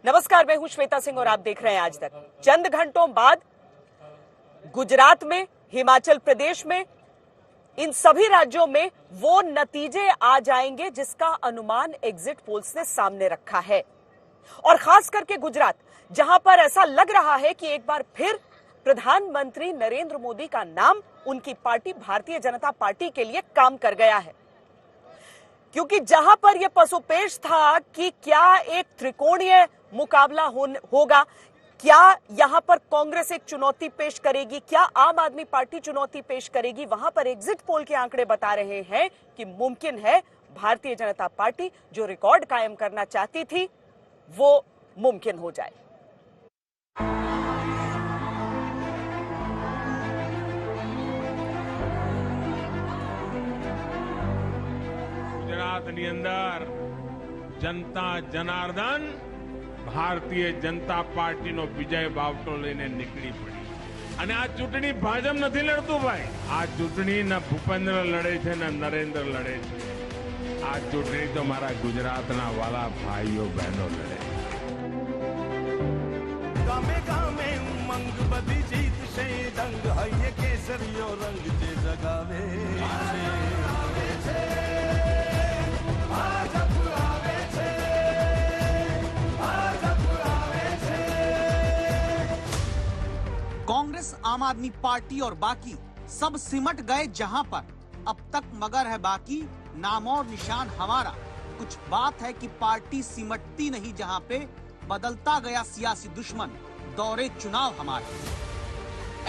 नमस्कार, मैं हूं श्वेता सिंह और आप देख रहे हैं आज तक। चंद घंटों बाद गुजरात में, हिमाचल प्रदेश में, इन सभी राज्यों में वो नतीजे आ जाएंगे जिसका अनुमान एग्जिट पोल्स ने सामने रखा है। और खास करके गुजरात, जहां पर ऐसा लग रहा है कि एक बार फिर प्रधानमंत्री नरेंद्र मोदी का नाम उनकी पार्टी भारतीय जनता पार्टी के लिए काम कर गया है। क्योंकि जहां पर यह पसोपेश था कि क्या एक त्रिकोणीय मुकाबला होगा, क्या यहां पर कांग्रेस एक चुनौती पेश करेगी, क्या आम आदमी पार्टी चुनौती पेश करेगी, वहां पर एग्जिट पोल के आंकड़े बता रहे हैं कि मुमकिन है भारतीय जनता पार्टी जो रिकॉर्ड कायम करना चाहती थी वो मुमकिन हो जाए। ગુજરાતની અંદર જનતા જનાર્દન ભારતીય જનતા પાર્ટીનો વિજય બાવટો લઈને નીકળી પડી અને આ ચૂંટણી ભાજપ નથી લડતું ભાઈ, આ ચૂંટણી ન ભૂપેન્દ્ર લડે છે ન નરેન્દ્ર લડે છે, આ ચૂંટણી તો મારા ગુજરાતના વાલા ભાઈઓ બહેનો લડે છે। ગામે ગામે ઉમંગ બધી જીત છે, રંગ હૈયે કેસરીઓ રંગ જે જગાવે છે। कांग्रेस, आम आदमी पार्टी और बाकी सब सिमट गए जहां पर अब तक मगर है बाकी नाम और निशान हमारा। कुछ बात है कि पार्टी सिमटती नहीं जहां पे बदलता गया सियासी दुश्मन दौरे चुनाव हमारे।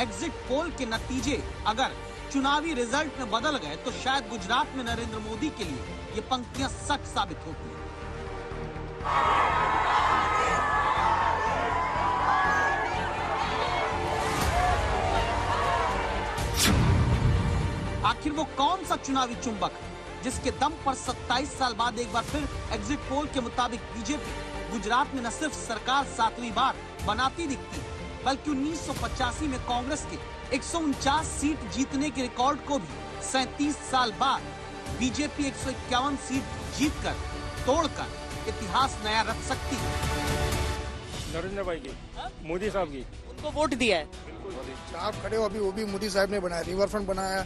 एग्जिट पोल के नतीजे अगर चुनावी रिजल्ट में बदल गए तो शायद गुजरात में नरेंद्र मोदी के लिए ये पंक्तियां सच साबित होती है। आखिर वो कौन सा चुनावी चुंबक जिसके दम पर 27 साल बाद एक बार फिर एग्जिट पोल के मुताबिक बीजेपी गुजरात में न सिर्फ सरकार 7वीं बार बनाती दिखती है, बल्कि 1985 में कांग्रेस के 149 सीट जीतने के रिकॉर्ड को भी 37 साल बाद बीजेपी 151 सीट जीतकर तोड़कर इतिहास नया रच सकती है। नरेंद्र भाई की, मोदी साहब की, उनको वोट दिया है। आप खड़े हो, अभी वो भी मोदी साहब ने बनाया, रिवर फ्रंट बनाया,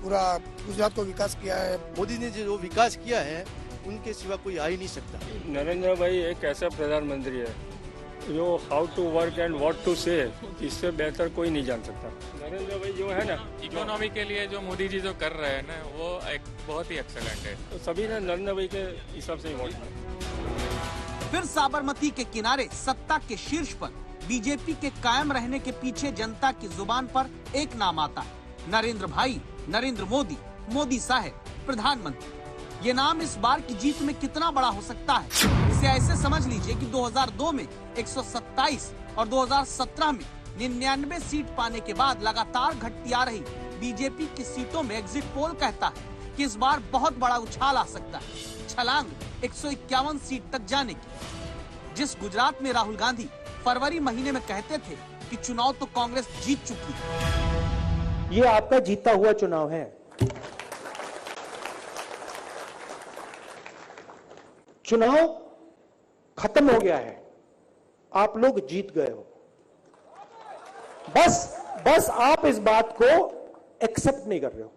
पूरा गुजरात को विकास किया है। मोदी ने जो विकास किया है उनके सिवा कोई आ ही नहीं सकता। नरेंद्र भाई एक ऐसा प्रधानमंत्री है जो how to work and what to say, इससे बेहतर कोई नहीं जान सकता। नरेंद्र भाई जो है ना, इकोनॉमी के लिए जो मोदी जी जो कर रहे हैं ना, वो एक बहुत ही एक्सेलेंट है। तो सभी ने नरेंद्र भाई के हिसाब से ही वोट किया। फिर साबरमती के किनारे सत्ता के शीर्ष पर बीजेपी के कायम रहने के पीछे जनता की जुबान पर एक नाम आता है, नरेंद्र भाई, नरेंद्र मोदी, मोदी साहब, प्रधानमंत्री। ये नाम इस बार की जीत में कितना बड़ा हो सकता है, इसे ऐसे समझ लीजिए कि 2002 में 127 और 2017 में 99 सीट पाने के बाद लगातार घटती आ रही बीजेपी की सीटों में एग्जिट पोल कहता है कि इस बार बहुत बड़ा उछाल आ सकता है, छलांग 151 सीट तक जाने की। जिस गुजरात में राहुल गांधी फरवरी महीने में कहते थे कि चुनाव तो कांग्रेस जीत चुकी है, ये आपका जीता हुआ चुनाव है। चुनाव खत्म हो गया है, आप लोग जीत गए हो। बस आप इस बात को एक्सेप्ट नहीं कर रहे हो।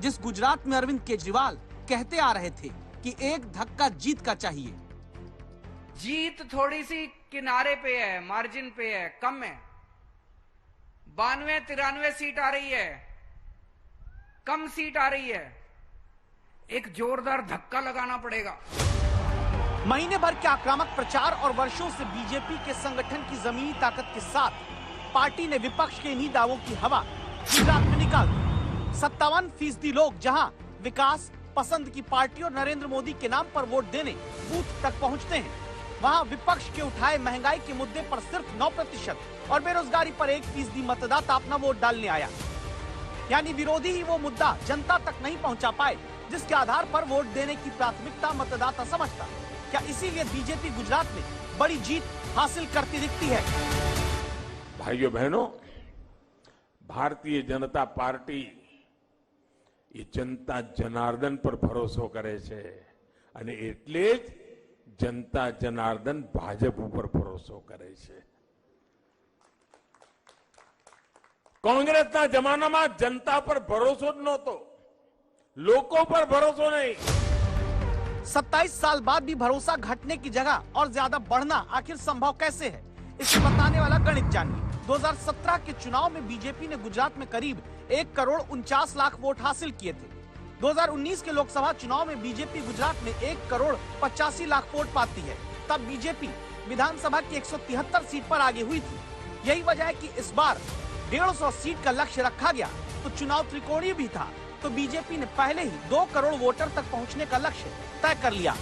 जिस गुजरात में अरविंद केजरीवाल कहते आ रहे थे कि एक धक्का जीत का चाहिए, जीत थोड़ी सी किनारे पे है, मार्जिन पे है, कम है। 92-93 सीट आ रही है, कम सीट आ रही है, एक जोरदार धक्का लगाना पड़ेगा। महीने भर के आक्रामक प्रचार और वर्षों से बीजेपी के संगठन की जमीनी ताकत के साथ पार्टी ने विपक्ष के इन्हीं दावों की हवा गुजरात में निकाल दी। 57% लोग जहां विकास पसंद की पार्टी और नरेंद्र मोदी के नाम पर वोट देने बूथ तक पहुंचते हैं, वहां विपक्ष के उठाए महंगाई के मुद्दे पर सिर्फ 9% और बेरोजगारी पर 1% मतदाता अपना वोट डालने आया। यानी विरोधी ही वो मुद्दा जनता तक नहीं पहुंचा पाए जिसके आधार पर वोट देने की प्राथमिकता मतदाता समझता। क्या इसीलिए बीजेपी गुजरात में बड़ी जीत हासिल करती दिखती है? भाइयों बहनों, भारतीय जनता पार्टी ये जनता जनार्दन पर भरोસો કરે છે અને એટલે જ જનતા જનાર્દન ભાજપ ઉપર ભરોસો કરે છે. કોંગ્રેસના જમાનામાં જનતા પર ભરોસો જ નહોતો, લોકો પર ભરોસો નહીં. 27 साल बाद भी भरोसा घटने की जगह और ज्यादा बढ़ना आखिर संभव कैसे है, इसे बताने वाला गणित जानिए. 2017 के चुनाव में बीजेपी ने गुजरात में करीब 1 करोड़ 49 लाख वोट हासिल किए थे. 2019 के लोकसभा चुनाव में बीजेपी गुजरात में 1 करोड़ 85 लाख वोट पाती है. तब बीजेपी विधानसभा की 173 सीट पर आगे हुई थी. यही वजह है कि इस बार 150 सीट का लक्ष्य रखा गया. तो चुनाव त्रिकोणीय भी था, तो बीजेपी ने पहले ही 2 करोड़ वोटर तक पहुंचने का लक्ष्य तय कर लिया.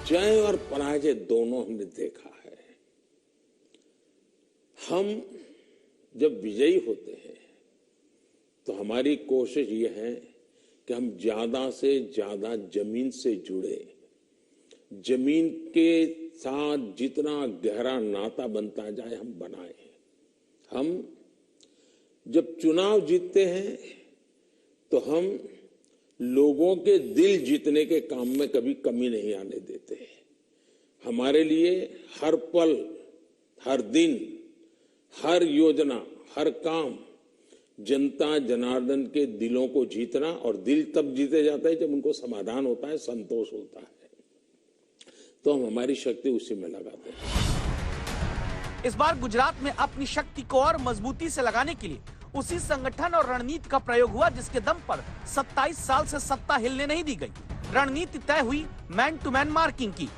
जय और पराजय दोनों हमने देखा है. हम जब विजयी होते हैं तो हमारी कोशिश ये है कि हम ज्यादा से ज्यादा जमीन से जुड़े, जमीन के साथ जितना गहरा नाता बनता जाए हम बनाए. हम जब चुनाव जीतते हैं तो हम लोगों के दिल जीतने के काम में कभी कमी नहीं आने देते. हमारे लिए हर पल, हर दिन, हर योजना, हर काम जनता जनार्दन के दिलों को जीतना, और दिल तब जीते जाता है जब उनको समाधान होता है, संतोष होता है. तो हम हमारी शक्ति उसी में लगाते हैं. इस बार गुजरात में अपनी शक्ति को और मजबूती से लगाने के लिए उसी संगठन और रणनीति का प्रयोग हुआ जिसके दम पर 27 साल से सत्ता हिलने नहीं दी गई. रणनीति तय हुई मैन टू मैन मार्किंग की.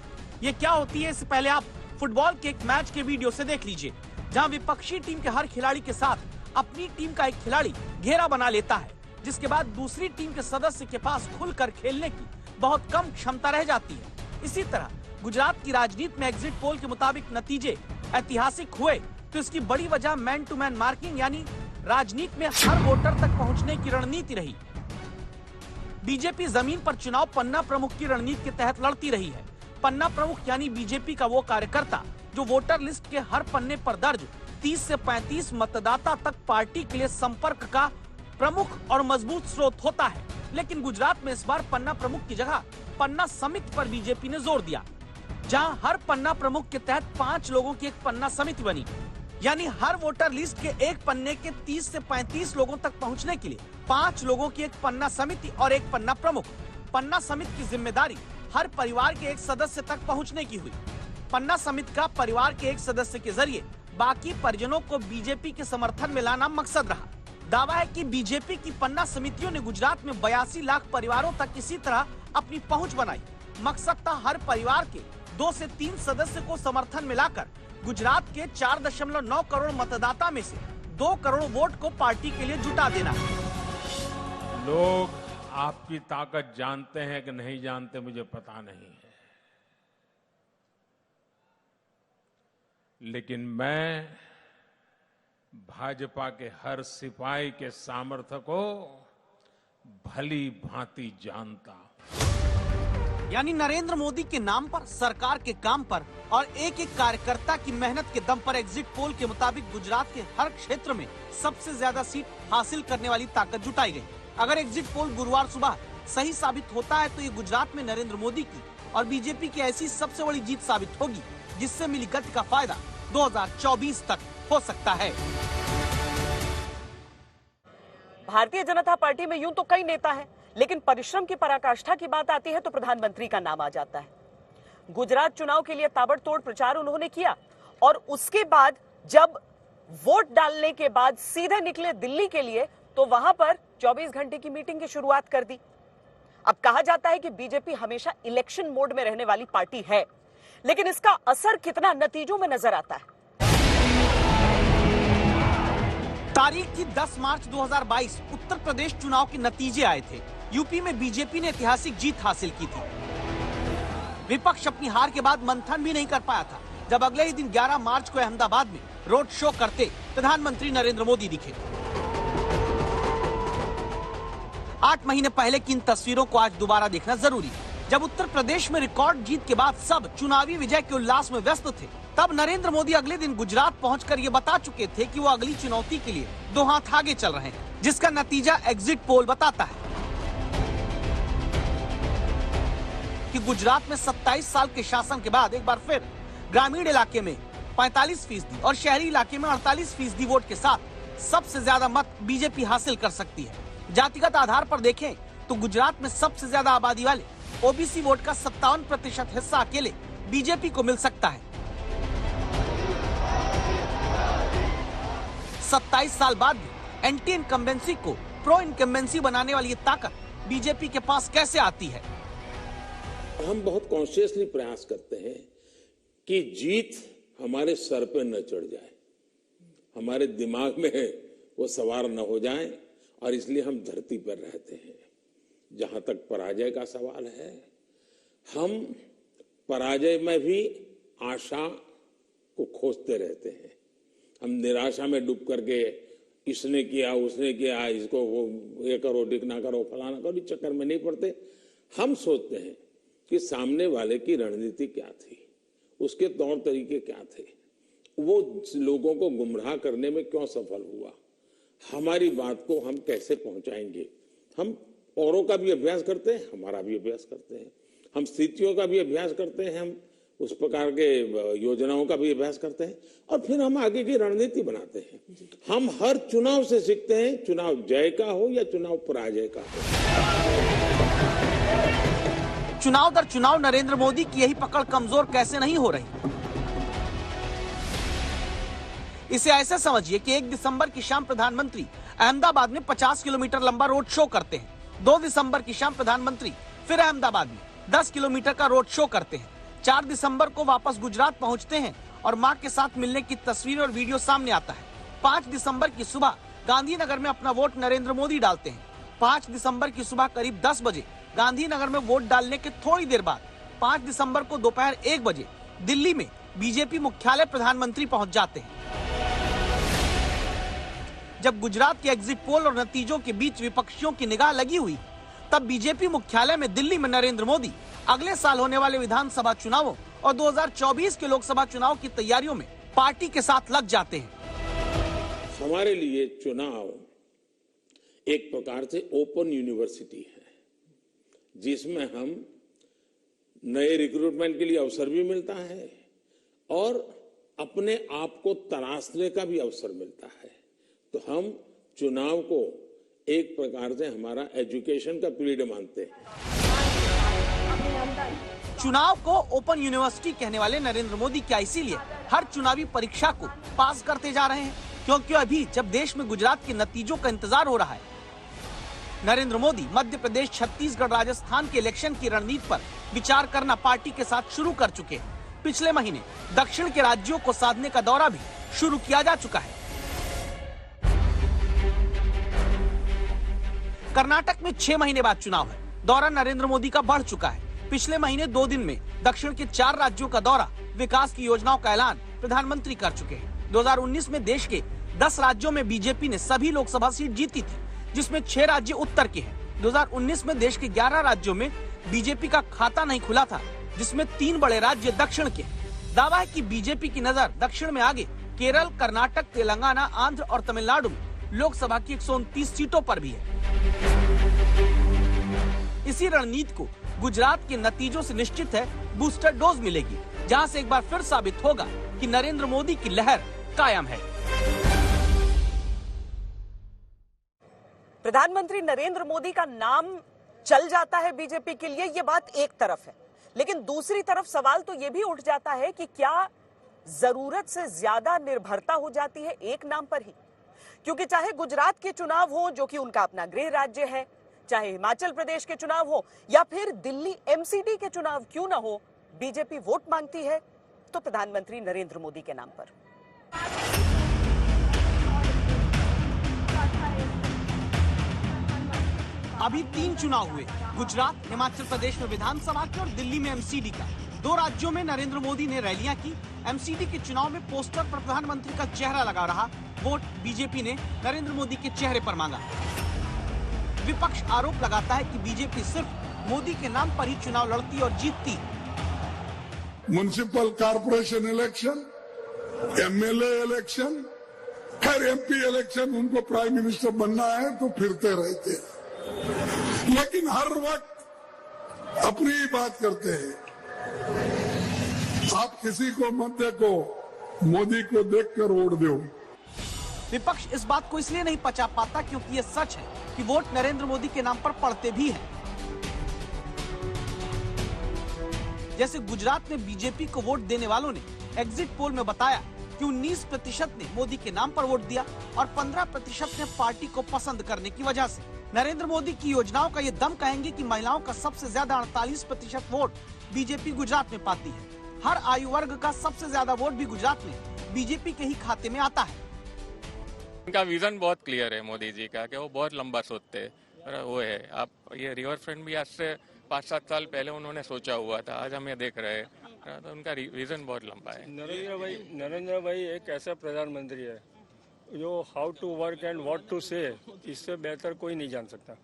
ये क्या होती है, इससे पहले आप फुटबॉल के एक मैच के वीडियो से देख लीजिए, जहां विपक्षी टीम के हर खिलाड़ी के साथ अपनी टीम का एक खिलाड़ी घेरा बना लेता है, जिसके बाद दूसरी टीम के सदस्य के पास खुलकर खेलने की बहुत कम क्षमता रह जाती है. इसी तरह गुजरात की राजनीति में एग्जिट पोल के मुताबिक नतीजे ऐतिहासिक हुए, तो इसकी बड़ी वजह मैन टू मैन मार्किंग यानी राजनीति में हर वोटर तक पहुंचने की रणनीति रही. बीजेपी जमीन पर चुनाव पन्ना प्रमुख की रणनीति के तहत लड़ती रही है. पन्ना प्रमुख यानी बीजेपी का वो कार्यकर्ता जो वोटर लिस्ट के हर पन्ने पर दर्ज 30 से 35 मतदाता तक पार्टी के लिए संपर्क का प्रमुख और मजबूत स्रोत होता है. लेकिन गुजरात में इस बार पन्ना प्रमुख की जगह पन्ना समिति पर बीजेपी ने जोर दिया, जहां हर पन्ना प्रमुख के तहत 5 लोगों की एक पन्ना समिति बनी. यानी हर वोटर लिस्ट के एक पन्ने के 30 से 35 लोगों तक पहुंचने के लिए 5 लोगों की एक पन्ना समिति और एक पन्ना प्रमुख. पन्ना समिति की जिम्मेदारी हर परिवार के एक सदस्य तक पहुंचने की हुई. पन्ना समिति का परिवार के एक सदस्य के जरिए बाकी परिजनों को बीजेपी के समर्थन में लाना मकसद रहा. दावा है कि बीजेपी की पन्ना समितियों ने गुजरात में 82 लाख परिवारों तक इसी तरह अपनी पहुंच बनाई. मकसद था हर परिवार के 2 से 3 सदस्य को समर्थन में लाकर गुजरात के 4.9 करोड़ मतदाता में से 2 करोड़ वोट को पार्टी के लिए जुटा देना. लोग आपकी ताकत जानते हैं कि नहीं जानते मुझे पता नहीं है, लेकिन मैं भाजपा के हर सिपाही के सामर्थ्य को भली भांति जानता हूं. यानी नरेंद्र मोदी के नाम पर, सरकार के काम पर और एक एक कार्यकर्ता की मेहनत के दम पर एग्जिट पोल के मुताबिक गुजरात के हर क्षेत्र में सबसे ज्यादा सीट हासिल करने वाली ताकत जुटाई गई. अगर एग्जिट पोल गुरुवार सुबह सही साबित होता है तो ये गुजरात में नरेंद्र मोदी की और बीजेपी की ऐसी सबसे बड़ी जीत साबित होगी जिससे मिली गति का फायदा 2024 तक हो सकता है. भारतीय जनता पार्टी में यूं तो कई नेता हैं, लेकिन परिश्रम की पराकाष्ठा की बात आती है तो प्रधानमंत्री का नाम आ जाता है. गुजरात चुनाव के लिए ताबड़तोड़ प्रचार उन्होंने किया और उसके बाद जब वोट डालने के बाद सीधे निकले दिल्ली के लिए तो वहां पर 24 घंटे की मीटिंग की शुरुआत कर दी. अब कहा जाता है कि बीजेपी हमेशा इलेक्शन मोड में रहने वाली पार्टी है, लेकिन इसका असर कितना नतीजों में नजर आता है. तारीख थी 10 मार्च 2022. उत्तर प्रदेश चुनाव के नतीजे आए थे. यूपी में बीजेपी ने ऐतिहासिक जीत हासिल की थी. विपक्ष अपनी हार के बाद मंथन भी नहीं कर पाया था जब अगले ही दिन 11 मार्च को अहमदाबाद में रोड शो करते प्रधानमंत्री नरेंद्र मोदी दिखे. 8 महीने पहले की इन तस्वीरों को आज दोबारा देखना जरूरी है. जब उत्तर प्रदेश में रिकॉर्ड जीत के बाद सब चुनावी विजय के उल्लास में व्यस्त थे, तब नरेंद्र मोदी अगले दिन गुजरात पहुंचकर ये बता चुके थे कि वो अगली चुनौती के लिए 2 हाथ आगे चल रहे हैं, जिसका नतीजा एग्जिट पोल बताता है कि गुजरात में 27 साल के शासन के बाद एक बार फिर ग्रामीण इलाके में 45% और शहरी इलाके में 48% वोट के साथ सबसे ज्यादा मत बीजेपी हासिल कर सकती है। जातिगत आधार पर देखें तो गुजरात में सबसे ज्यादा आबादी वाले ओबीसी वोट का 57% हिस्सा अकेले बीजेपी को मिल सकता है। 27 साल बाद भी एंटी इनकम्बेंसी को प्रो इनकम्बेंसी बनाने वाली ये ताकत बीजेपी के पास कैसे आती है? हम बहुत कॉन्शियसली प्रयास करते हैं कि जीत हमारे सर पे न चढ़ जाए, हमारे दिमाग में वो सवार न हो जाए, और इसलिए हम धरती पर रहते हैं। जहां तक पराजय का सवाल है, हम पराजय में भी आशा को खोजते रहते हैं। हम निराशा में डूब करके इसने किया, उसने किया, इसको वो ये करो, डिकना करो, फलाना करो, इस चक्कर में नहीं पड़ते। हम सोचते हैं कि सामने वाले की रणनीति क्या थी, उसके तौर तरीके क्या थे, वो लोगों को गुमराह करने में क्यों सफल हुआ, हमारी बात को हम कैसे पहुंचाएंगे। हम औरों का भी अभ्यास करते हैं, हमारा भी अभ्यास करते हैं, हम स्थितियों का भी अभ्यास करते हैं, हम उस प्रकार के योजनाओं का भी अभ्यास करते हैं, और फिर हम आगे की रणनीति बनाते हैं। हम हर चुनाव से सीखते हैं, चुनाव जय का हो या चुनाव पराजय का हो। चुनाव दर चुनाव नरेंद्र मोदी की यही पकड़ कमजोर कैसे नहीं हो रही? इसे ऐसे समझिए कि 1 दिसंबर की शाम प्रधानमंत्री अहमदाबाद में 50 किलोमीटर लंबा रोड शो करते हैं। 2 दिसंबर की शाम प्रधानमंत्री फिर अहमदाबाद में 10 किलोमीटर का रोड शो करते हैं। 4 दिसंबर को वापस गुजरात पहुंचते हैं और मां के साथ मिलने की तस्वीर और वीडियो सामने आता है। 5 दिसंबर की सुबह गांधीनगर में अपना वोट नरेंद्र मोदी डालते हैं। 5 दिसंबर की सुबह करीब 10 बजे गांधीनगर में वोट डालने के थोड़ी देर बाद 5 दिसंबर को दोपहर 1 बजे दिल्ली में बीजेपी मुख्यालय प्रधानमंत्री पहुंच जाते हैं। जब गुजरात के एग्जिट पोल और नतीजों के बीच विपक्षियों की निगाह लगी हुई, तब बीजेपी मुख्यालय में दिल्ली में नरेंद्र मोदी अगले साल होने वाले विधानसभा चुनावों और 2024 के लोकसभा चुनाव की तैयारियों में पार्टी के साथ लग जाते हैं। हमारे लिए चुनाव एक प्रकार से ओपन यूनिवर्सिटी है, जिसमें हम नए रिक्रूटमेंट के लिए अवसर भी मिलता है और अपने आप को तराशने का भी अवसर मिलता है। तो हम चुनाव को एक प्रकार से हमारा एजुकेशन का पीरियड मानते हैं। चुनाव को ओपन यूनिवर्सिटी कहने वाले नरेंद्र मोदी क्या इसीलिए हर चुनावी परीक्षा को पास करते जा रहे हैं क्योंकि अभी जब देश में गुजरात के नतीजों का इंतजार हो रहा है, नरेंद्र मोदी मध्य प्रदेश, छत्तीसगढ़, राजस्थान के इलेक्शन की रणनीति पर विचार करना पार्टी के साथ शुरू कर चुके हैं। पिछले महीने दक्षिण के राज्यों को साधने का दौरा भी शुरू किया जा चुका है। कर्नाटक में 6 महीने बाद चुनाव है। दौरा नरेंद्र मोदी का बढ़ चुका है। पिछले महीने 2 दिन में दक्षिण के 4 राज्यों का दौरा, विकास की योजनाओं का ऐलान प्रधानमंत्री कर चुके हैं। 2019 में देश के 10 राज्यों में बीजेपी ने सभी लोकसभा सीट जीती थी, जिसमें 6 राज्य उत्तर के हैं। 2019 में देश के 11 राज्यों में बीजेपी का खाता नहीं खुला था, जिसमें 3 बड़े राज्य दक्षिण के हैं। दावा है कि बीजेपी की नजर दक्षिण में आगे केरल, कर्नाटक, तेलंगाना, आंध्र और तमिलनाडु में लोकसभा की 129 सीटों पर भी है। इसी रणनीति को गुजरात के नतीजों से निश्चित है बूस्टर डोज मिलेगी, जहां से एक बार फिर साबित होगा कि नरेंद्र मोदी की लहर कायम है। प्रधानमंत्री नरेंद्र मोदी का नाम चल जाता है बीजेपी के लिए, ये बात एक तरफ है, लेकिन दूसरी तरफ सवाल तो ये भी उठ जाता है कि क्या जरूरत से ज्यादा निर्भरता हो जाती है एक नाम पर ही? क्योंकि चाहे गुजरात के चुनाव हो, जो कि उनका अपना गृह राज्य है, चाहे हिमाचल प्रदेश के चुनाव हो या फिर दिल्ली एमसीडी के चुनाव क्यों ना हो, बीजेपी वोट मांगती है तो प्रधानमंत्री नरेंद्र मोदी के नाम पर। अभी 3 चुनाव हुए, गुजरात, हिमाचल प्रदेश में विधानसभा के और दिल्ली में एमसीडी का। 2 राज्यों में नरेंद्र मोदी ने रैलियां की। एमसीडी के चुनाव में पोस्टर पर प्रधानमंत्री का चेहरा लगा रहा। वोट बीजेपी ने नरेंद्र मोदी के चेहरे पर मांगा। विपक्ष आरोप लगाता है कि बीजेपी सिर्फ मोदी के नाम पर ही चुनाव लड़ती और जीतती। Municipal corporation election, MLA election, खैर एमपी इलेक्शन, उनको प्राइम मिनिस्टर बनना है तो फिरते रहते हैं, लेकिन हर वक्त अपनी ही बात करते हैं। आप किसी को मत देखो, मोदी को देखकर वोट दो। विपक्ष इस बात को इसलिए नहीं पचा पाता क्योंकि ये सच है कि वोट नरेंद्र मोदी के नाम पर पड़ते भी हैं। जैसे गुजरात में बीजेपी को वोट देने वालों ने एग्जिट पोल में बताया कि 19% ने मोदी के नाम पर वोट दिया और 15% ने पार्टी को पसंद करने की वजह से। नरेंद्र मोदी की योजनाओं का ये दम कहेंगे कि महिलाओं का सबसे ज्यादा 48% वोट बीजेपी गुजरात में पाती है। हर आयु वर्ग का सबसे ज्यादा वोट भी गुजरात में बीजेपी के ही खाते में आता है। उनका विजन बहुत क्लियर है मोदी जी का, कि वो बहुत लंबा सोचते हैं। वो है, आप ये रिवर फ्रंट भी आज से 5-7 साल पहले उन्होंने सोचा हुआ था, आज हम ये देख रहे हैं। तो उनका विजन बहुत लंबा है। नरेंद्र भाई एक ऐसा प्रधानमंत्री है जो how to work and what to say, इससे बेहतर कोई नहीं जान सकता।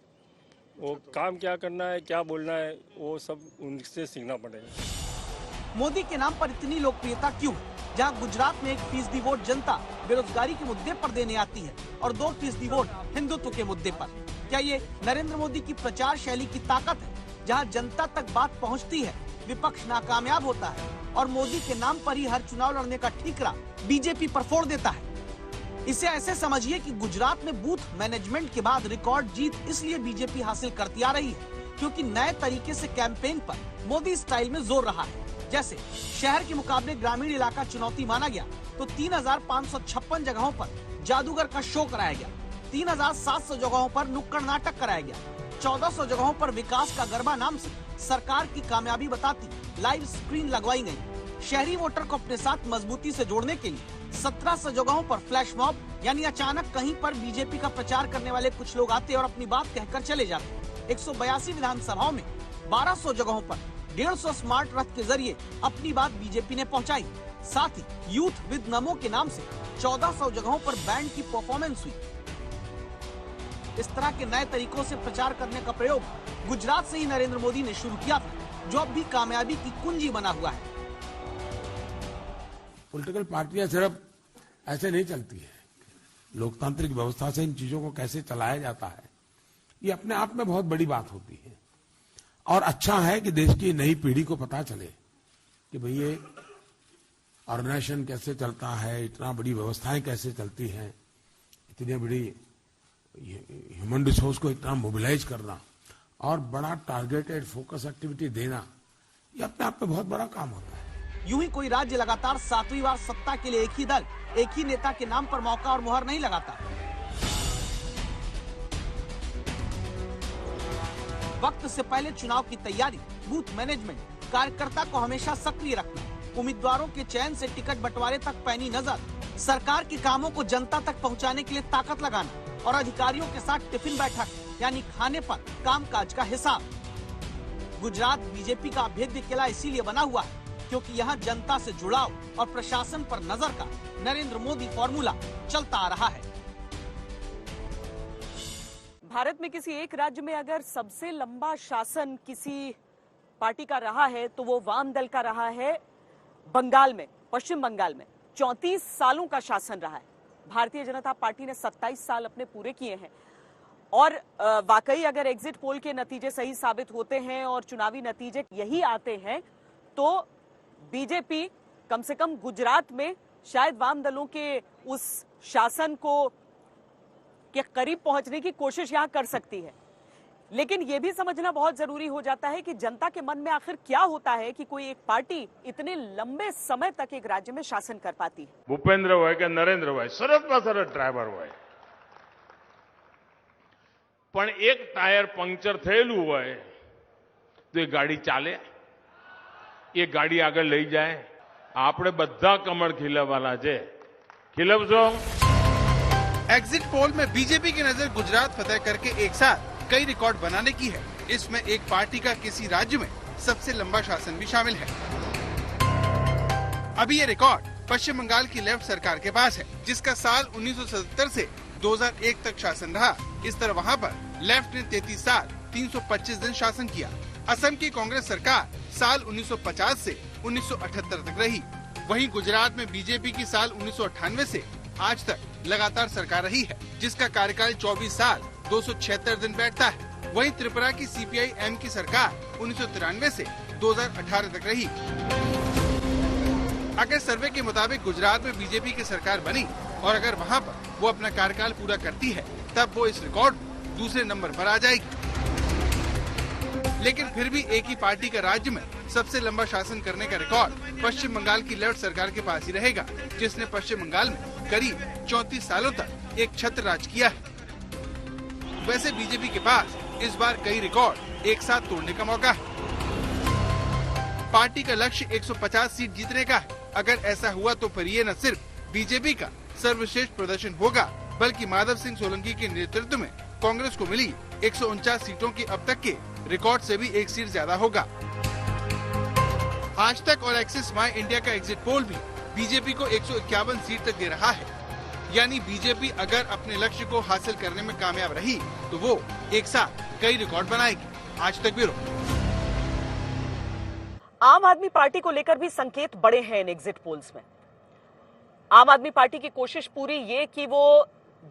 वो काम क्या करना है, क्या बोलना है, वो सब उनसे सीखना पड़ेगा। मोदी के नाम पर इतनी लोकप्रियता क्यों? जहां गुजरात में 1% वोट जनता बेरोजगारी के मुद्दे पर देने आती है और 2% वोट हिंदुत्व के मुद्दे पर। क्या ये नरेंद्र मोदी की प्रचार शैली की ताकत है? जहां जनता तक बात पहुंचती है, विपक्ष नाकामयाब होता है और मोदी के नाम पर ही हर चुनाव लड़ने का ठीकरा बीजेपी पर फोड़ देता है। इसे ऐसे समझिए कि गुजरात में बूथ मैनेजमेंट के बाद रिकॉर्ड जीत इसलिए बीजेपी हासिल करती आ रही है क्योंकि नए तरीके से कैंपेन पर मोदी स्टाइल में जोर रहा है। जैसे शहर के मुकाबले ग्रामीण इलाका चुनौती माना गया तो 3556 जगहों पर जादूगर का शो कराया गया, 3700 जगहों पर नुक्कड़ नाटक कराया गया, 1400 जगहों पर विकास का गरबा नाम से सरकार की कामयाबी बताती लाइव स्क्रीन लगवाई गई। शहरी वोटर को अपने साथ मजबूती से जोड़ने के लिए 1700 जगहों पर फ्लैश मॉब, यानी अचानक कहीं पर बीजेपी का प्रचार करने वाले कुछ लोग आते और अपनी बात कहकर चले जाते। 182 विधानसभाओं में 1200 जगहों पर 150 स्मार्ट रथ के जरिए अपनी बात बीजेपी ने पहुंचाई। साथ ही यूथ विद नमो के नाम से 1400 जगहों पर बैंड की परफॉर्मेंस हुई। इस तरह के नए तरीकों से प्रचार करने का प्रयोग गुजरात से ही नरेंद्र मोदी ने शुरू किया था, जो अब भी कामयाबी की कुंजी बना हुआ है। पॉलिटिकल पार्टियां सिर्फ ऐसे नहीं चलती है, लोकतांत्रिक व्यवस्था से इन चीजों को कैसे चलाया जाता है, ये अपने आप में बहुत बड़ी बात होती है। और अच्छा है कि देश की नई पीढ़ी को पता चले कि भाई ये ऑर्गेनाइजेशन कैसे चलता है, इतना बड़ी व्यवस्थाएं कैसे चलती हैं, इतनी बड़ी ह्यूमन रिसोर्स को इतना मोबिलाइज करना और बड़ा टारगेटेड फोकस एक्टिविटी देना, ये अपने आप में बहुत बड़ा काम होता है। यूं ही कोई राज्य लगातार 7वीं बार सत्ता के लिए एक ही दल, एक ही नेता के नाम पर मौका और मुहर नहीं लगाता। वक्त से पहले चुनाव की तैयारी, बूथ मैनेजमेंट, कार्यकर्ता को हमेशा सक्रिय रखना, उम्मीदवारों के चयन से टिकट बंटवारे तक पैनी नजर, सरकार के कामों को जनता तक पहुंचाने के लिए ताकत लगाना और अधिकारियों के साथ टिफिन बैठक यानी खाने पर कामकाज का हिसाब। गुजरात बीजेपी का अभेद्य किला इसीलिए बना हुआ है क्योंकि यहाँ जनता से जुड़ाव और प्रशासन पर नजर का नरेंद्र मोदी फॉर्मूला चलता आ रहा है। भारत में किसी एक राज्य में अगर सबसे लंबा शासन किसी पार्टी का रहा है तो वो वाम दल का रहा है। बंगाल में, पश्चिम बंगाल में 34 सालों का शासन रहा है। भारतीय जनता पार्टी ने 27 साल अपने पूरे किए हैं और वाकई अगर एग्जिट पोल के नतीजे सही साबित होते हैं और चुनावी नतीजे यही आते हैं तो बीजेपी कम से कम गुजरात में शायद वाम दलों के उस शासन को के करीब पहुंचने की कोशिश यहां कर सकती है। लेकिन यह भी समझना बहुत जरूरी हो जाता है कि जनता के मन में आखिर क्या होता है कि कोई एक पार्टी इतने लंबे समय तक एक राज्य में शासन कर पाती है। भूपेंद्र હોય કે નરેન્દ્ર હોય, સરસમાં સરસ ડ્રાઈવર હોય, પણ એક ટાયર પંક્ચર થયેલું હોય તો એ ગાડી ચાલે, એ ગાડી આગળ લઈ જાય। આપણે બધા કમળ ખીલવવાના છે, ખીલવશો। एग्जिट पोल में बीजेपी की नजर गुजरात फतेह करके एक साथ कई रिकॉर्ड बनाने की है। इसमें एक पार्टी का किसी राज्य में सबसे लंबा शासन भी शामिल है। अभी ये रिकॉर्ड पश्चिम बंगाल की लेफ्ट सरकार के पास है, जिसका साल 1977 से 2001 तक शासन रहा। इस तरह वहाँ पर लेफ्ट ने 33 साल 325 दिन शासन किया। असम की कांग्रेस सरकार साल 1950 से 1978 तक रही। वहीं गुजरात में बीजेपी की साल 1998 से आज तक लगातार सरकार रही है, जिसका कार्यकाल 24 साल 276 दिन बैठता है। वहीं त्रिपुरा की CPI-M की सरकार 1993 से 2018 तक रही। अगर सर्वे के मुताबिक गुजरात में बीजेपी की सरकार बनी और अगर वहां पर वो अपना कार्यकाल पूरा करती है, तब वो इस रिकॉर्ड में दूसरे नंबर पर आ जाएगी। लेकिन फिर भी एक ही पार्टी का राज्य में सबसे लंबा शासन करने का रिकॉर्ड पश्चिम बंगाल की लेफ्ट सरकार के पास ही रहेगा, जिसने पश्चिम बंगाल में करीब 34 सालों तक एक छत्र राज किया है। वैसे बीजेपी के पास इस बार कई रिकॉर्ड एक साथ तोड़ने का मौका है। पार्टी का लक्ष्य 150 सीट जीतने का है। अगर ऐसा हुआ तो फिर ये न सिर्फ बीजेपी का सर्वश्रेष्ठ प्रदर्शन होगा, बल्कि माधव सिंह सोलंकी के नेतृत्व में कांग्रेस को मिली 149 सीटों की अब तक के रिकॉर्ड से भी एक सीट ज्यादा होगा। आज तक और एक्सिस माई इंडिया का एग्जिट पोल भी बीजेपी को 151 सीट तक दे रहा है। यानी बीजेपी अगर अपने लक्ष्य को हासिल करने में कामयाब रही तो वो एक साथ कई रिकॉर्ड बनाएगी। आज तक ब्यूरो। आम आदमी पार्टी को लेकर भी संकेत बड़े हैं इन एग्जिट पोल्स में। आम आदमी पार्टी की कोशिश पूरी ये कि वो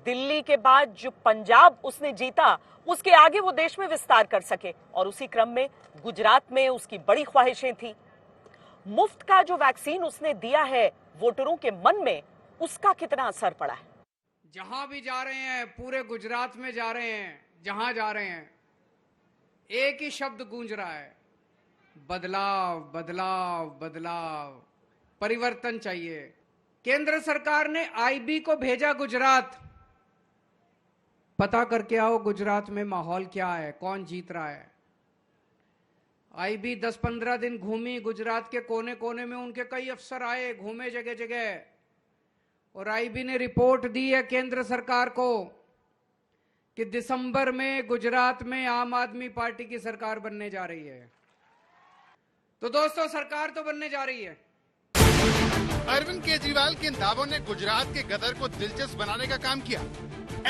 दिल्ली के बाद जो पंजाब उसने जीता उसके आगे वो देश में विस्तार कर सके, और उसी क्रम में गुजरात में उसकी बड़ी ख्वाहिशें थी। मुफ्त का जो वैक्सीन उसने दिया है वोटरों के मन में, उसका कितना असर पड़ा है? जहां भी जा रहे हैं, पूरे गुजरात में जा रहे हैं, जहां जा रहे हैं, एक ही शब्द गूंज रहा है, बदलाव बदलाव बदलाव, परिवर्तन चाहिए। केंद्र सरकार ने IB को भेजा गुजरात, पता करके आओ गुजरात में माहौल क्या है, कौन जीत रहा है। IB 10-15 दिन घूमी गुजरात के कोने कोने में, उनके कई अफसर आए, घूमे जगह जगह, और IB ने रिपोर्ट दी है केंद्र सरकार को कि दिसंबर में गुजरात में आम आदमी पार्टी की सरकार बनने जा रही है। तो दोस्तों, सरकार तो बनने जा रही है। अरविंद केजरीवाल के इन दावों ने गुजरात के गदर को दिलचस्प बनाने का काम किया।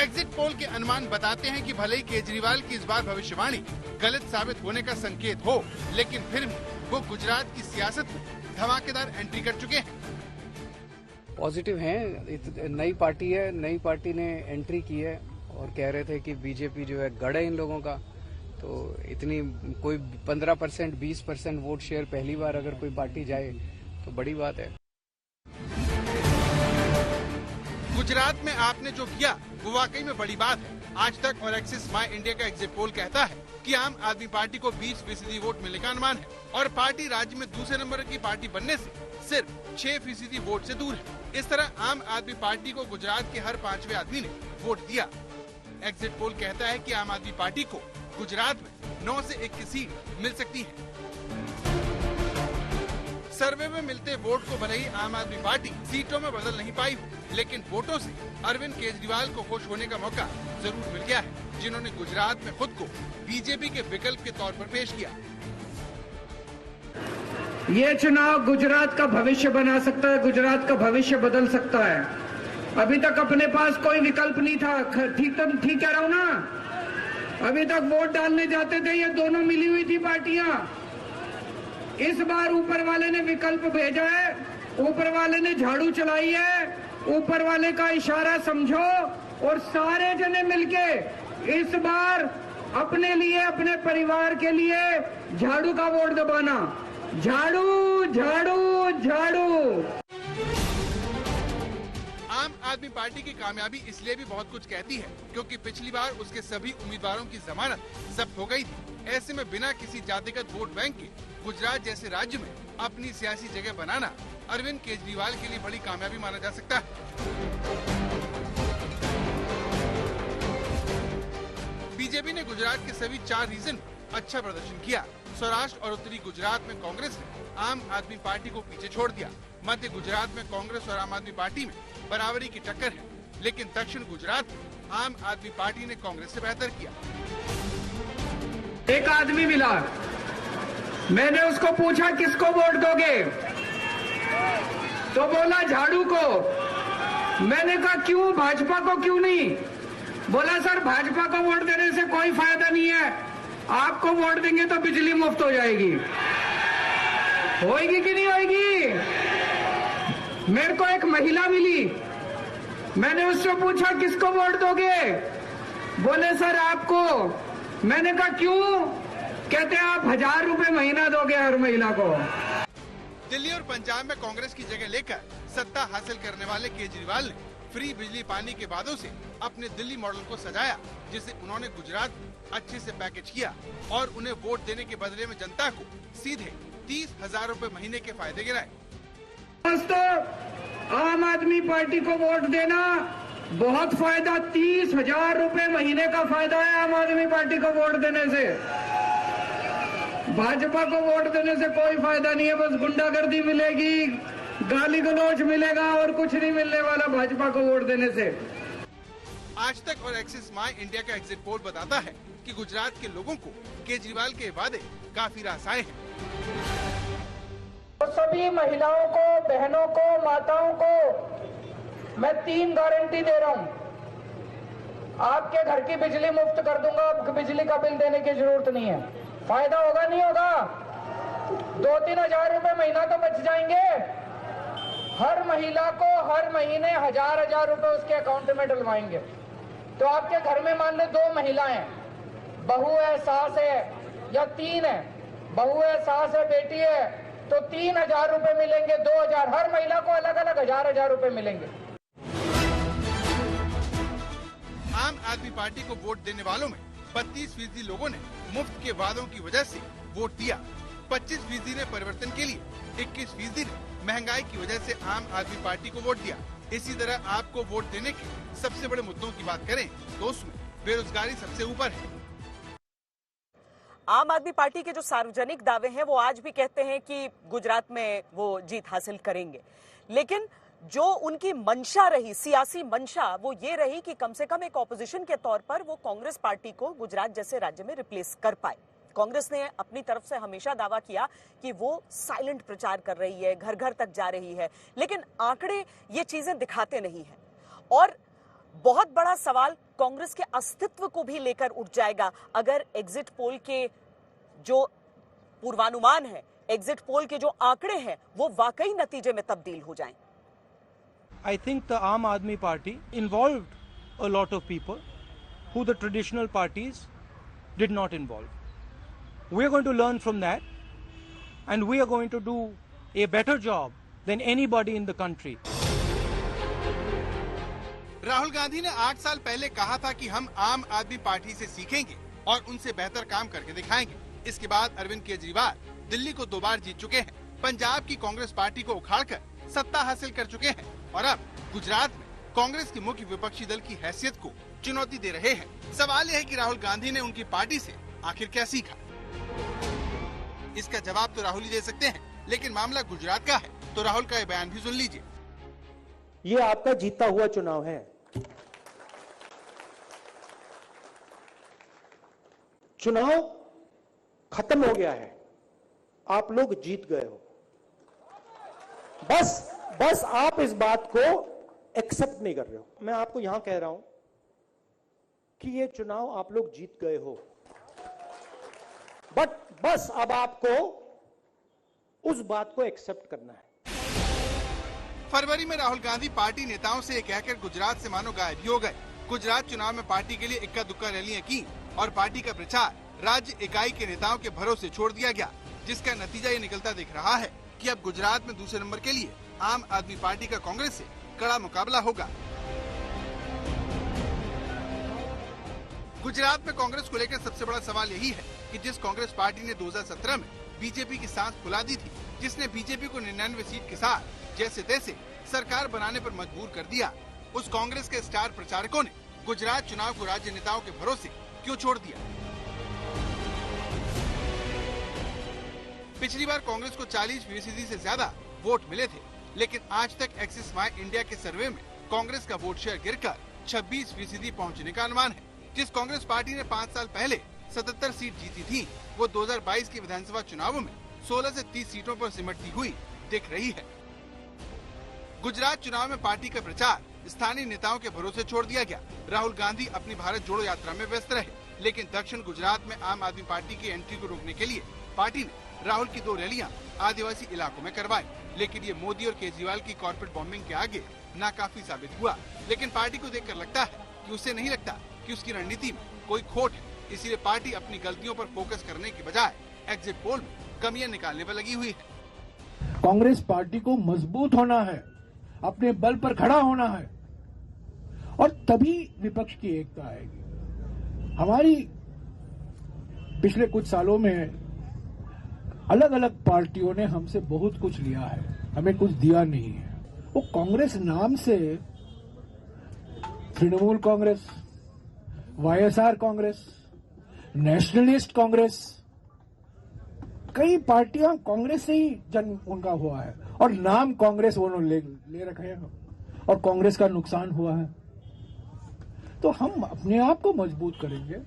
एग्जिट पोल के अनुमान बताते हैं कि भले ही केजरीवाल की इस बार भविष्यवाणी गलत साबित होने का संकेत हो, लेकिन फिर भी वो गुजरात की सियासत में धमाकेदार एंट्री कर चुके हैं। पॉजिटिव हैं, नई पार्टी है, नई पार्टी ने एंट्री की है, और कह रहे थे कि बीजेपी जो है गढ़ है इन लोगों का, तो इतनी कोई 15% 20% वोट शेयर पहली बार अगर कोई पार्टी जाए तो बड़ी बात है। गुजरात में आपने जो किया वो वाकई में बड़ी बात है। आज तक और एक्सिस माई इंडिया का एग्जिट पोल कहता है कि आम आदमी पार्टी को 20% वोट मिलने का अनुमान है, और पार्टी राज्य में दूसरे नंबर की पार्टी बनने से सिर्फ 6% वोट से दूर है। इस तरह आम आदमी पार्टी को गुजरात के हर 5वें आदमी ने वोट दिया। एग्जिट पोल कहता है कि आम आदमी पार्टी को गुजरात में 9 से 21 सीट मिल सकती है। सर्वे में मिलते वोट को भले ही आम आदमी पार्टी सीटों में बदल नहीं पाई हो, लेकिन वोटों से अरविंद केजरीवाल को खुश होने का मौका जरूर मिल गया है, जिन्होंने गुजरात में खुद को बीजेपी के विकल्प के तौर पर पेश किया। ये चुनाव गुजरात का भविष्य बना सकता है, गुजरात का भविष्य बदल सकता है। अभी तक अपने पास कोई विकल्प नहीं था। ठीक कह रहा हूँ ना? अभी तक वोट डालने जाते थे ये दोनों मिली हुई थी पार्टियां। इस बार ऊपर वाले ने विकल्प भेजा है, ऊपर वाले ने झाड़ू चलाई है, ऊपर वाले का इशारा समझो और सारे जने मिलके इस बार अपने लिए, अपने परिवार के लिए झाड़ू का वोट दबाना। झाड़ू झाड़ू झाड़ू। आम आदमी पार्टी की कामयाबी इसलिए भी बहुत कुछ कहती है क्योंकि पिछली बार उसके सभी उम्मीदवारों की जमानत जब्त हो गई थी। ऐसे में बिना किसी जातिगत वोट बैंक के गुजरात जैसे राज्य में अपनी सियासी जगह बनाना अरविंद केजरीवाल के लिए बड़ी कामयाबी माना जा सकता है। बीजेपी ने गुजरात के सभी 4 रीजन में अच्छा प्रदर्शन किया। सौराष्ट्र और उत्तरी गुजरात में कांग्रेस ने आम आदमी पार्टी को पीछे छोड़ दिया। मध्य गुजरात में कांग्रेस और आम आदमी पार्टी में बराबरी की टक्कर है, लेकिन दक्षिण गुजरात में आम आदमी पार्टी ने कांग्रेस से बेहतर किया। एक आदमी मिला, मैंने उसको पूछा किसको वोट दोगे, तो बोला झाड़ू को। मैंने कहा क्यों, भाजपा को क्यों नहीं? बोला सर भाजपा को वोट देने से कोई फायदा नहीं है, आपको वोट देंगे तो बिजली मुफ्त हो जाएगी। होएगी कि नहीं होएगी? मेरे को एक महिला मिली, मैंने उससे पूछा किसको वोट दोगे, बोले सर आपको। मैंने कहा क्यों? कहते आप 1000 रुपए महीना दोगे हर महिला को। दिल्ली और पंजाब में कांग्रेस की जगह लेकर सत्ता हासिल करने वाले केजरीवाल ने फ्री बिजली पानी के वादों से अपने दिल्ली मॉडल को सजाया, जिसे उन्होंने गुजरात में अच्छे से पैकेज किया और उन्हें वोट देने के बदले में जनता को सीधे 30,000 रुपए महीने के फायदे गिराए। दोस्तों, आम आदमी पार्टी को वोट देना बहुत फायदा, 30,000 रुपए महीने का फायदा है आम आदमी पार्टी को वोट देने से। भाजपा को वोट देने से कोई फायदा नहीं है, बस गुंडागर्दी मिलेगी, गाली गलौज मिलेगा और कुछ नहीं मिलने वाला भाजपा को वोट देने से। आज तक और एक्सिस माई इंडिया का एग्जिट पोल बताता है कि गुजरात के लोगों को केजरीवाल के वादे काफी रास आए हैं। तो सभी महिलाओं को, बहनों को, माताओं को मैं 3 गारंटी दे रहा हूँ। आपके घर की बिजली मुफ्त कर दूंगा, आपको बिजली का बिल देने की जरूरत नहीं है। फायदा होगा नहीं होगा? 2-3 हजार रुपए महीना तो बच जाएंगे। हर महिला को हर महीने 1000 रुपए उसके अकाउंट में डलवाएंगे। तो आपके घर में मान लो 2 महिलाएं, बहू है, सास है, या 3 है, बहू है, सास है, बेटी है, तो 3000 रुपए मिलेंगे। 2000 हर महिला को अलग अलग 1000 रुपए मिलेंगे। आम आदमी पार्टी को वोट देने वालों में 32% लोगों ने मुफ्त के वादों की वजह से वोट दिया। 25% ने परिवर्तन के लिए, 21% ने महंगाई की वजह से आम आदमी पार्टी को वोट दिया। इसी तरह आपको वोट देने के सबसे बड़े मुद्दों की बात करें तो उसमें बेरोजगारी सबसे ऊपर है। आम आदमी पार्टी के जो सार्वजनिक दावे हैं वो आज भी कहते हैं कि गुजरात में वो जीत हासिल करेंगे, लेकिन जो उनकी मंशा रही, सियासी मंशा, वो ये रही कि कम से कम एक ऑपोजिशन के तौर पर वो कांग्रेस पार्टी को गुजरात जैसे राज्य में रिप्लेस कर पाए। कांग्रेस ने अपनी तरफ से हमेशा दावा किया कि वो साइलेंट प्रचार कर रही है, घर घर तक जा रही है, लेकिन आंकड़े ये चीजें दिखाते नहीं हैं। और बहुत बड़ा सवाल कांग्रेस के अस्तित्व को भी लेकर उठ जाएगा अगर एग्जिट पोल के जो पूर्वानुमान है, एग्जिट पोल के जो आंकड़े हैं, वो वाकई नतीजे में तब्दील हो जाएं। I think the Aam Aadmi Party involved a lot of people who the traditional parties did not involve. We are going to learn from that and we are going to do a better job than anybody in the country. Rahul Gandhi ने 8 साल पहले कहा था कि हम आम आदमी party से सीखेंगे और उनसे बेहतर काम करके दिखाएंगे। इसके बाद अरविंद केजरीवाल दिल्ली को 2 बार जीत चुके हैं, पंजाब की कांग्रेस पार्टी को उखाड़कर सत्ता हासिल कर चुके हैं और अब गुजरात में कांग्रेस के मुख्य विपक्षी दल की हैसियत को चुनौती दे रहे हैं। सवाल यह है कि राहुल गांधी ने उनकी पार्टी से आखिर क्या सीखा? इसका जवाब तो राहुल ही दे सकते हैं, लेकिन मामला गुजरात का है तो राहुल का ये बयान भी सुन लीजिए। ये आपका जीता हुआ चुनाव है। चुनाव खत्म हो गया है, आप लोग जीत गए हो। बस आप इस बात को एक्सेप्ट नहीं कर रहे हो। मैं आपको यहां कह रहा हूं कि ये चुनाव आप लोग जीत गए हो, बट बस अब आपको उस बात को एक्सेप्ट करना है। फरवरी में राहुल गांधी पार्टी नेताओं से कहकर गुजरात से मानो गायब ही हो गए। गुजरात चुनाव में पार्टी के लिए इक्का दुक्का रैलियां की और पार्टी का प्रचार राज्य इकाई के नेताओं के भरोसे छोड़ दिया गया, जिसका नतीजा ये निकलता दिख रहा है कि अब गुजरात में दूसरे नंबर के लिए आम आदमी पार्टी का कांग्रेस से कड़ा मुकाबला होगा। गुजरात में कांग्रेस को लेकर सबसे बड़ा सवाल यही है कि जिस कांग्रेस पार्टी ने 2017 में बीजेपी की सांस फुला दी थी, जिसने बीजेपी को 99 सीट के साथ जैसे तैसे सरकार बनाने पर मजबूर कर दिया, उस कांग्रेस के स्टार प्रचारकों ने गुजरात चुनाव को राज्य नेताओं के भरोसे क्यों छोड़ दिया? पिछली बार कांग्रेस को 40% से ज्यादा वोट मिले थे, लेकिन आज तक एक्सिस माई इंडिया के सर्वे में कांग्रेस का वोट शेयर गिरकर 26% पहुंचने का अनुमान है। जिस कांग्रेस पार्टी ने 5 साल पहले 77 सीट जीती थी, वो 2022 के विधानसभा चुनावों में 16 से 30 सीटों पर सिमटती हुई दिख रही है। गुजरात चुनाव में पार्टी का प्रचार स्थानीय नेताओं के भरोसे छोड़ दिया गया। राहुल गांधी अपनी भारत जोड़ो यात्रा में व्यस्त रहे, लेकिन दक्षिण गुजरात में आम आदमी पार्टी की एंट्री को रोकने के लिए पार्टी ने राहुल की 2 रैलियां आदिवासी इलाकों में करवाई, लेकिन ये मोदी और केजरीवाल की कॉर्पोरेट बॉम्बिंग के आगे नाकाफी साबित हुआ। लेकिन पार्टी को देखकर लगता है कि उसे नहीं लगता कि उसकी रणनीति में कोई खोट है। इसीलिए पार्टी अपनी गलतियों पर फोकस करने की बजाय एग्जिट पोल में कमियां निकालने पर लगी हुई है। कांग्रेस पार्टी को मजबूत होना है, अपने बल पर खड़ा होना है और तभी विपक्ष की एकता आएगी। हमारी पिछले कुछ सालों में अलग अलग पार्टियों ने हमसे बहुत कुछ लिया है, हमें कुछ दिया नहीं है। वो कांग्रेस नाम से तृणमूल कांग्रेस, वाईएसआर कांग्रेस, नेशनलिस्ट कांग्रेस, कई पार्टियां कांग्रेस से ही जन्म उनका हुआ है और नाम कांग्रेस वो ले रखे हैं और कांग्रेस का नुकसान हुआ है। तो हम अपने आप को मजबूत करेंगे।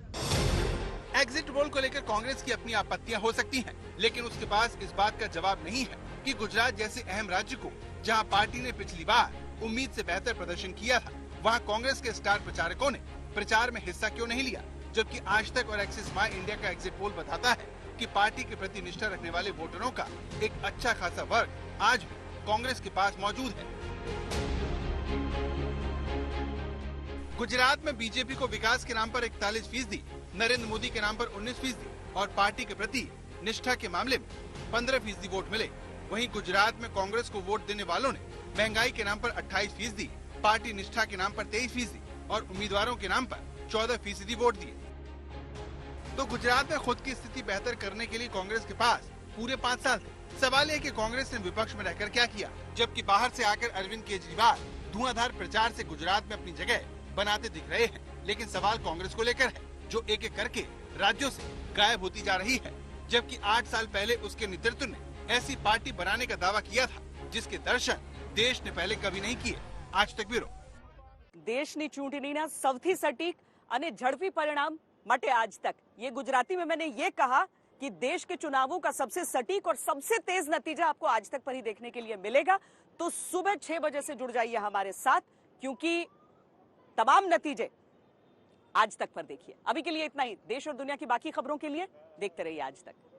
एग्जिट पोल को लेकर कांग्रेस की अपनी आपत्तियां हो सकती हैं, लेकिन उसके पास इस बात का जवाब नहीं है कि गुजरात जैसे अहम राज्य को, जहां पार्टी ने पिछली बार उम्मीद से बेहतर प्रदर्शन किया था, वहां कांग्रेस के स्टार प्रचारकों ने प्रचार में हिस्सा क्यों नहीं लिया। जबकि आज तक और एक्सिस माई इंडिया का एग्जिट पोल बताता है कि पार्टी के प्रति निष्ठा रखने वाले वोटरों का एक अच्छा खासा वर्ग आज भी कांग्रेस के पास मौजूद है। गुजरात में बीजेपी को विकास के नाम पर 41%, नरेंद्र मोदी के नाम पर 19% और पार्टी के प्रति निष्ठा के मामले में 15% वोट मिले। वहीं गुजरात में कांग्रेस को वोट देने वालों ने महंगाई के नाम पर 28%, पार्टी निष्ठा के नाम पर 23% और उम्मीदवारों के नाम पर 14% वोट दिए। तो गुजरात में खुद की स्थिति बेहतर करने के लिए कांग्रेस के पास पूरे 5 साल थे। सवाल है कि कांग्रेस ने विपक्ष में रहकर क्या किया, जबकि बाहर से आकर अरविंद केजरीवाल धुआंधार प्रचार से गुजरात में अपनी जगह बनाते दिख रहे हैं। लेकिन सवाल कांग्रेस को लेकर है, जो एक एक करके राज्यों से गायब होती जा रही है, जबकि 8 साल पहले उसके नेतृत्व ने ऐसी पार्टी बनाने का दावा किया था जिसके दर्शन देश ने पहले कभी नहीं किए। आज तक ब्यूरो। દેશની ચૂંટણીના સૌથી સટીક અને ઝડપી પરિણામ માટે આજ તક, ये गुजराती में मैंने ये कहा कि देश के चुनावों का सबसे सटीक और सबसे तेज नतीजा आपको आज तक पर ही देखने के लिए मिलेगा। तो सुबह 6 बजे से जुड़ जाइए हमारे साथ, क्योंकि तमाम नतीजे आज तक पर देखिए। अभी के लिए इतना ही। देश और दुनिया की बाकी खबरों के लिए देखते रहिए आज तक।